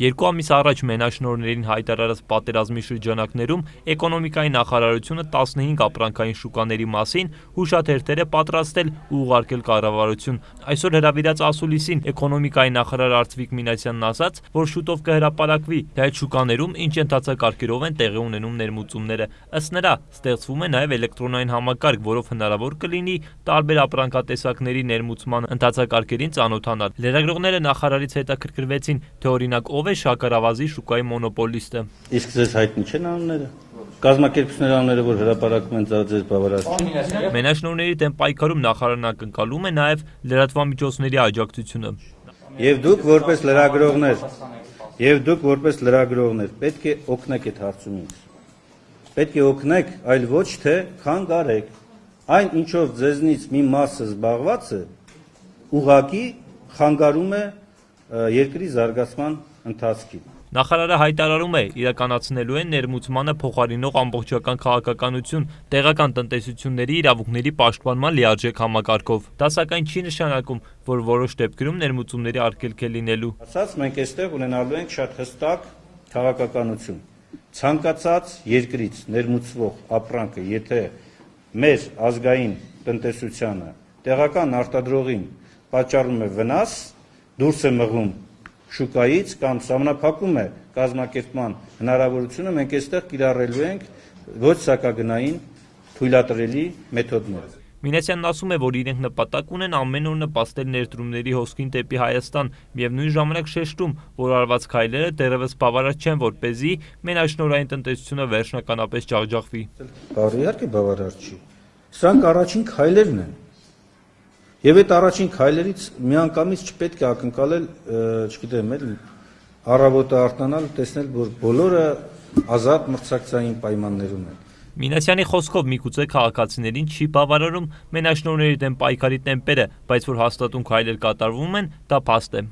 Երկու ամիս առաջ մենաշնորհներին հայտարարած պատերազմի շրջանակներում էկոնոմիկայի նախարարությունը 15 ապրանքային շուկաների մասին հուշաթերթեր է պատրաստել ու ուղարկել կառավարություն։ Այսօր հրավիրած ասուլիսին էկոնոմիկայի նախարար Արծվիկ Մինասյանն ասաց, որ շուտով կհրապարակվի, թե այդ շուկաներում ինչ ընթացակարգերով են տեղի ունենում ներմուծումները։ Ըստ նրա, ստեղծվում է նաև էլեկտրոնային համակարգ, որով հնարավոր կլինի տարբեր ապրանքատեսակների ներմուծման ընթացակարգերին ծանոթանալ։ Լրագրողները նախարարից հետաքրքրվեցին, թե օրինակ ով է շաքարավազի շուկայի մոնոպոլիստը։ Իսկ ձեզ հայտնի չեն անունները։ Կազմակերպությունների անունները, որ հրապարակում են, ձեզ բավարար չէ։ Մենաշնորհների դեմ պայքարում նախարարն ակնկալում է նաև լրատվամիջոցների աջակցությունը։ Եվ դուք որպես լրագրողներ պետք է օգնեք այդ հարցում ինձ։ Պետք է օգնեք, այլ ոչ թե խանգարեք։ Այն ինչով ձեզնից մի մասը զբաղված է, ուղղակի խանգարում է երկրի զարգացման ընթացքին։ Նախարարը հայտարարում է, իրականացնելու են ներմուծմանը փոխարինող ամբողջական քաղաքականություն տեղական տնտեսությունների իրավունքների պաշտպանման լիարժեք համակարգով։ Դա սակայն չի նշանակում, որ որոշ դեպքերում ներմուծումների արգելք է լինելու։ Ասած մենք այստեղ ունենալու ենք շատ հստակ քաղաքականություն։ Ցանկացած երկրից ներմուծվող ապրանքը, եթե մեր ազգային տնտեսությանը, տեղական արտադրողին պատճառում է վնաս, դուրս է մղում շուկայից կամ սահմանափակում է կազմակերպման հնարավորությունը, մենք այստեղ կիրառելու ենք ոչ սակագնային թույլատրելի մեթոդներ։ Մինասյանն ասում է, որ իրենք նպատակ ունեն ամեն օր նպաստել ներդրումների հոսքին դեպի Հայաստան, միևնույն ժամանակ շեշտում, որ արված քայլերը դեռևս բավարար չեն, որպեսզի մենաշնորհային տնտեսությունը վերջնականապես ջախջախվի։ Իհարկե բավարար չի։ Սրանք առաջին քայլերն են։ Եվ այդ առաջին քայլերից միանգամից չպետք է ակնկալել, չգիտեմ, առավոտը արթնանալ ու տեսնել, որ բոլորը ազատ մրցակցային պայմաններում են։ Մինասյանի խոսքով միգուցե քաղաքացիներին չի բավարարում մենաշնորհների դեմ պայքարի տեմպերը, բայց որ հաստատուն քայլեր կատարվում են, դա փաստ է։